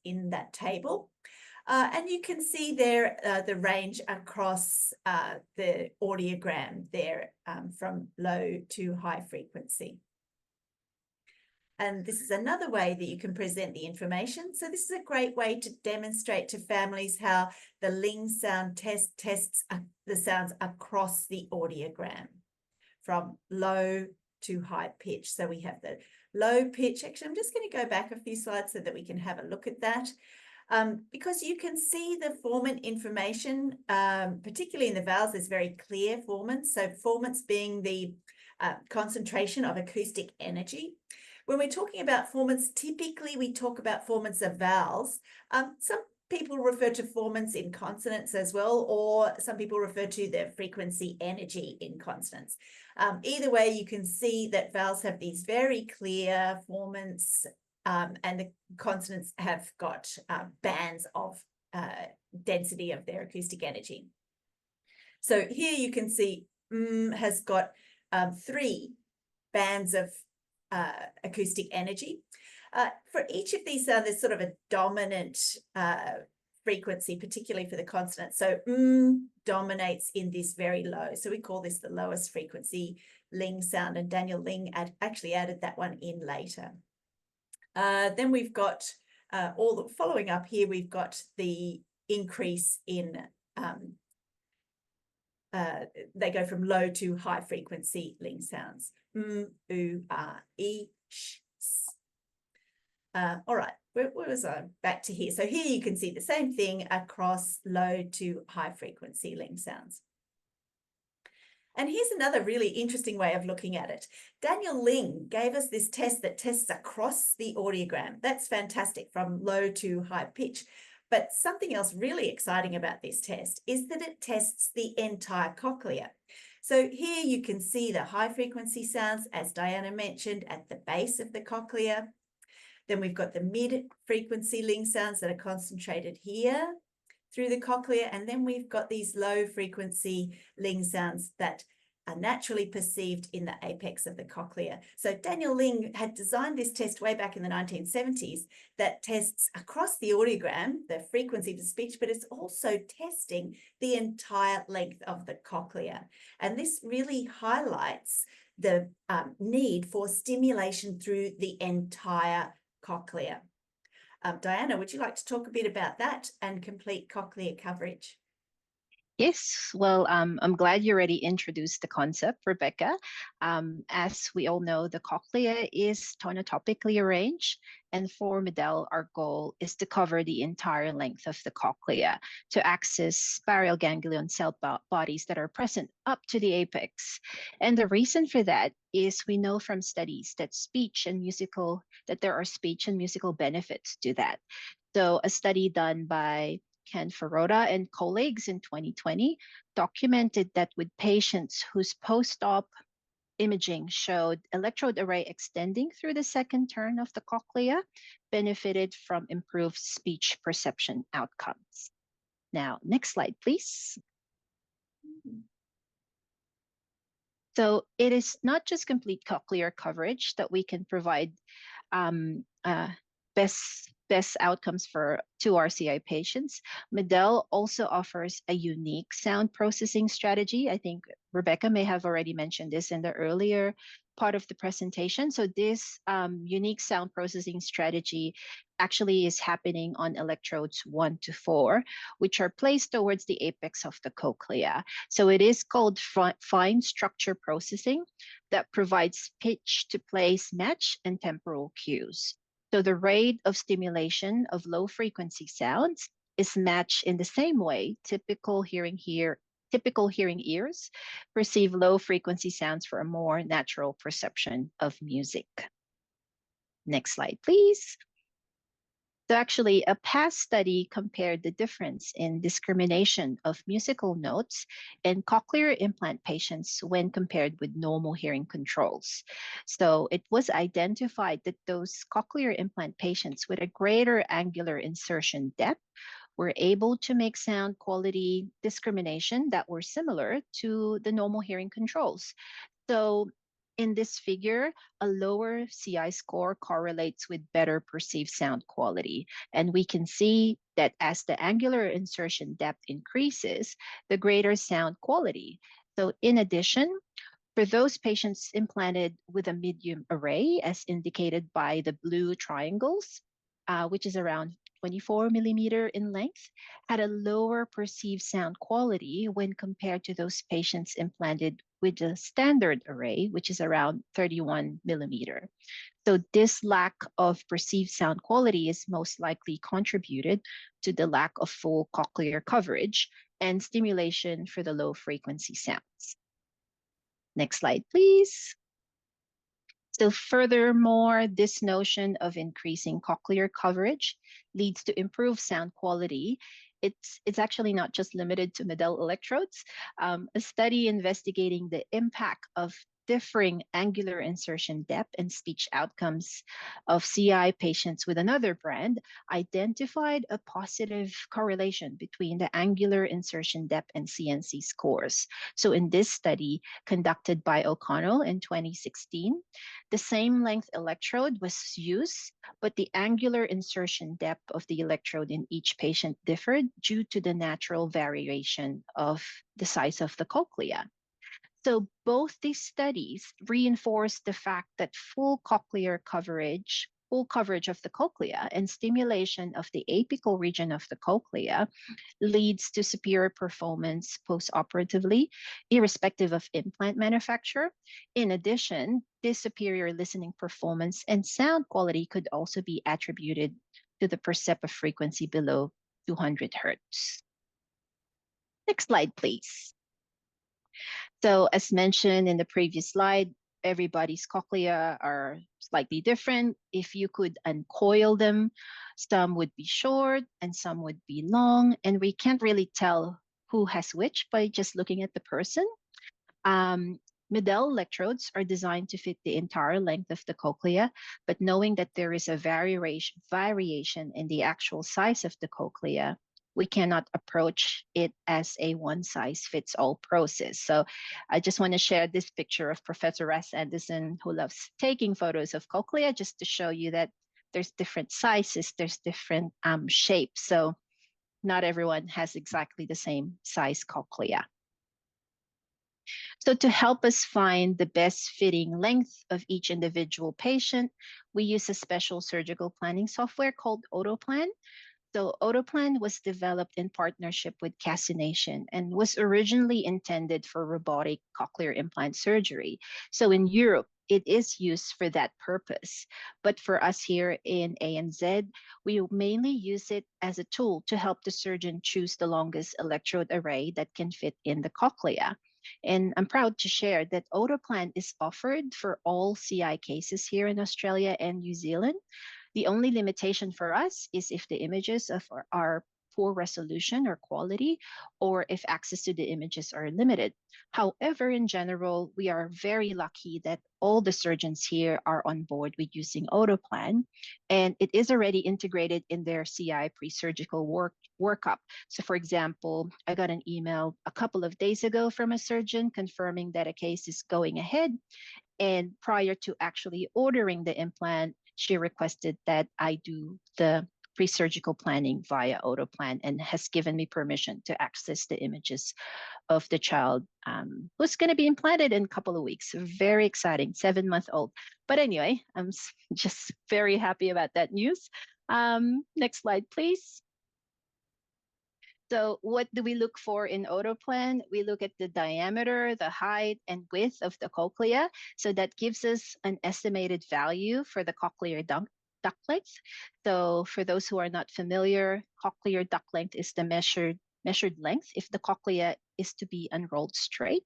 in that table. And you can see there the range across the audiogram there from low to high frequency. And this is another way that you can present the information. So this is a great way to demonstrate to families how the Ling Sound Test tests the sounds across the audiogram from low to high pitch. So we have the low pitch. Actually, I'm just going to go back a few slides so that we can have a look at that. Because you can see the formant information, particularly in the vowels, there's very clear formants. So formants being the concentration of acoustic energy. When we're talking about formants, typically we talk about formants of vowels. Some people refer to formants in consonants as well, or some people refer to the frequency energy in consonants. Either way, you can see that vowels have these very clear formants, and the consonants have got bands of density of their acoustic energy. So here you can see has got 3 bands of acoustic energy. For each of these sounds, there's sort of a dominant frequency, particularly for the consonants. So dominates in this very low. So we call this the lowest frequency Ling sound, and Daniel Ling actually added that one in later. Then we've got all the following up here, we've got the increase in, they go from low to high frequency Ling sounds. U, E, sh, s. All right, where was I? Back to here. So here you can see the same thing across low to high frequency Ling sounds. And here's another really interesting way of looking at it. Daniel Ling gave us this test that tests across the audiogram. That's fantastic, from low to high pitch. But something else really exciting about this test is that it tests the entire cochlea. So here you can see the high frequency sounds, as Diana mentioned, at the base of the cochlea. Then we've got the mid frequency Ling sounds that are concentrated here through the cochlea. And then we've got these low frequency Ling sounds that are naturally perceived in the apex of the cochlea. So Daniel Ling had designed this test way back in the 1970s that tests across the audiogram, the frequency of the speech, but it's also testing the entire length of the cochlea. And this really highlights the need for stimulation through the entire cochlea. Diana, would you like to talk a bit about that and complete cochlear coverage? Yes, well, I'm glad you already introduced the concept, Rebecca. As we all know, the cochlea is tonotopically arranged, and for Medell, our goal is to cover the entire length of the cochlea to access spiral ganglion cell bodies that are present up to the apex. And the reason for that is we know from studies that there are speech and musical benefits to that. So a study done by Ken Ferrota and colleagues in 2020 documented that with patients whose post-op imaging showed electrode array extending through the second turn of the cochlea benefited from improved speech perception outcomes. Now, next slide, please. So it is not just complete cochlear coverage that we can provide best outcomes for 2 RCI patients. Medell also offers a unique sound processing strategy. I think Rebecca may have already mentioned this in the earlier part of the presentation. So this unique sound processing strategy actually is happening on electrodes 1 to 4, which are placed towards the apex of the cochlea. So it is called fine structure processing that provides pitch to place match and temporal cues. So the rate of stimulation of low frequency sounds is matched in the same way typical hearing ears perceive low frequency sounds for a more natural perception of music. Next slide, please. So actually, a past study compared the difference in discrimination of musical notes in cochlear implant patients when compared with normal hearing controls. So it was identified that those cochlear implant patients with a greater angular insertion depth were able to make sound quality discrimination that were similar to the normal hearing controls. So in this figure, a lower CI score correlates with better perceived sound quality. And we can see that as the angular insertion depth increases, the greater sound quality. So in addition, for those patients implanted with a medium array, as indicated by the blue triangles, which is around 24 millimeter in length, had a lower perceived sound quality when compared to those patients implanted with a standard array, which is around 31 millimeter. So this lack of perceived sound quality is most likely contributed to the lack of full cochlear coverage and stimulation for the low frequency sounds. Next slide, please. So furthermore, this notion of increasing cochlear coverage leads to improved sound quality. It's actually not just limited to Medel electrodes. A study investigating the impact of differing angular insertion depth and speech outcomes of CI patients with another brand identified a positive correlation between the angular insertion depth and CNC scores. So in this study conducted by O'Connell in 2016, the same length electrode was used, but the angular insertion depth of the electrode in each patient differed due to the natural variation of the size of the cochlea. So both these studies reinforce the fact that full coverage of the cochlea and stimulation of the apical region of the cochlea leads to superior performance postoperatively, irrespective of implant manufacturer. In addition, this superior listening performance and sound quality could also be attributed to the percept of frequency below 200 hertz. Next slide, please. So as mentioned in the previous slide, everybody's cochlea are slightly different. If you could uncoil them, some would be short and some would be long, and we can't really tell who has which by just looking at the person. Medel electrodes are designed to fit the entire length of the cochlea, but knowing that there is a variation in the actual size of the cochlea, we cannot approach it as a one-size-fits-all process. So I just want to share this picture of Professor Russ Anderson, who loves taking photos of cochlea, just to show you that there's different sizes, there's different shapes. So not everyone has exactly the same size cochlea. So to help us find the best fitting length of each individual patient, we use a special surgical planning software called AutoPlan. So AutoPlan was developed in partnership with Cassination and was originally intended for robotic cochlear implant surgery. So in Europe, it is used for that purpose. But for us here in ANZ, we mainly use it as a tool to help the surgeon choose the longest electrode array that can fit in the cochlea. And I'm proud to share that AutoPlan is offered for all CI cases here in Australia and New Zealand. The only limitation for us is if the images are poor resolution or quality, or if access to the images are limited. However, in general, we are very lucky that all the surgeons here are on board with using AutoPlan, and it is already integrated in their CI pre-surgical workup. So for example, I got an email a couple of days ago from a surgeon confirming that a case is going ahead. And prior to actually ordering the implant, she requested that I do the pre-surgical planning via AutoPlan and has given me permission to access the images of the child who's going to be implanted in a couple of weeks. Very exciting, 7-month-old. But anyway, I'm just very happy about that news. Next slide, please. So what do we look for in AutoPlan? We look at the diameter, the height, and width of the cochlea. So that gives us an estimated value for the cochlear duct length. So for those who are not familiar, cochlear duct length is the measured length if the cochlea is to be unrolled straight.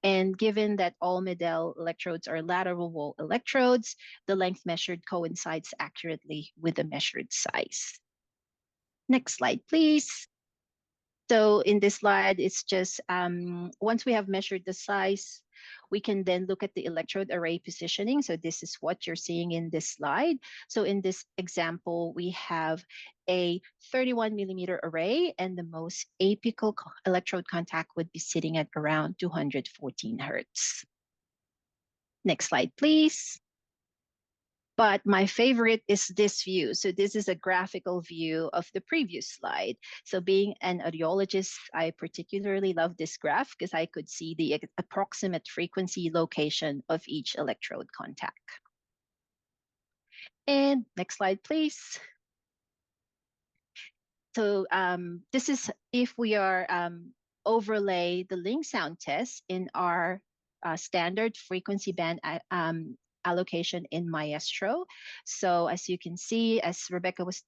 And given that all Medel electrodes are lateral wall electrodes, the length measured coincides accurately with the measured size. Next slide, please. So in this slide, it's just once we have measured the size, we can then look at the electrode array positioning. So this is what you're seeing in this slide. So in this example, we have a 31 millimeter array, and the most apical electrode contact would be sitting at around 214 hertz. Next slide, please. But my favorite is this view. So this is a graphical view of the previous slide. So being an audiologist, I particularly love this graph because I could see the approximate frequency location of each electrode contact. And next slide, please. So this is if we are overlay the Ling Sound Test in our standard frequency band allocation in Maestro. So as you can see, as Rebecca was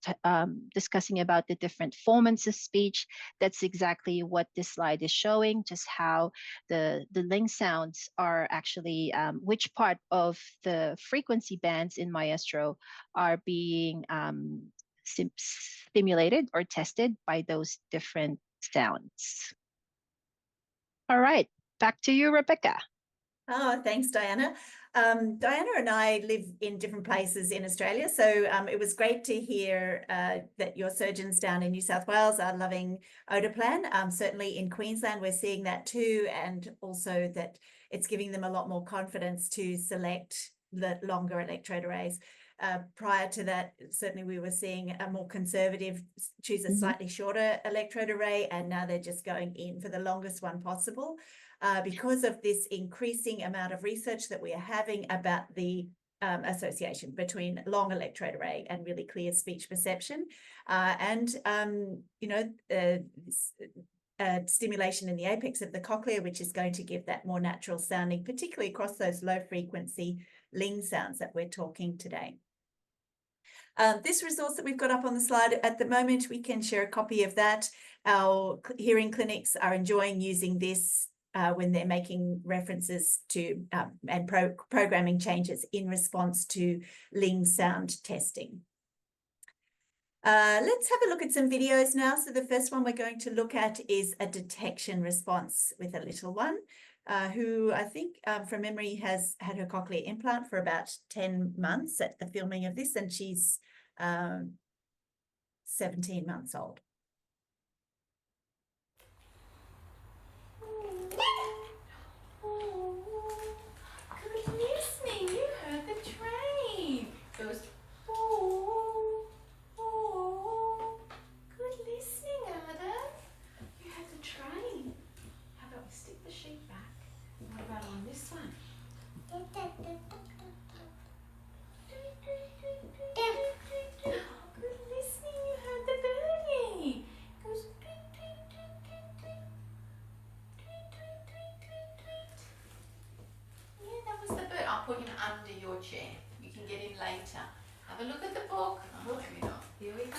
discussing about the different formants of speech, that's exactly what this slide is showing, just how the Ling sounds are actually, which part of the frequency bands in Maestro are being stimulated or tested by those different sounds. All right, back to you, Rebecca. Oh, thanks, Diana. Diana and I live in different places in Australia, so it was great to hear that your surgeons down in New South Wales are loving Odoplan. Certainly in Queensland, we're seeing that too, and also that it's giving them a lot more confidence to select the longer electrode arrays. Prior to that, certainly we were seeing a more conservative choose a slightly shorter electrode array, and now they're just going in for the longest one possible. Because of this increasing amount of research that we are having about the association between long electrode array and really clear speech perception, and stimulation in the apex of the cochlea, which is going to give that more natural sounding, particularly across those low frequency Ling sounds that we're talking today. This resource that we've got up on the slide at the moment, we can share a copy of that. Our hearing clinics are enjoying using this when they're making references to and programming changes in response to Ling sound testing. Let's have a look at some videos now. So the first one we're going to look at is a detection response with a little one who I think from memory has had her cochlear implant for about 10 months at the filming of this, and she's 17 months old. Good listening, you heard the train. Goes, oh, oh. Good listening, Adam. You heard the train. How about we stick the sheet back? What about on this one? Good listening, you heard the birdie. Goes, tweet, tweet, tweet, tweet, tweet. Tweet, tweet, tweet, tweet, tweet. Yeah, that was the bird. I'll put him under your chair. You can get him later. Have a look at the book. Oh, maybe not. Here we go.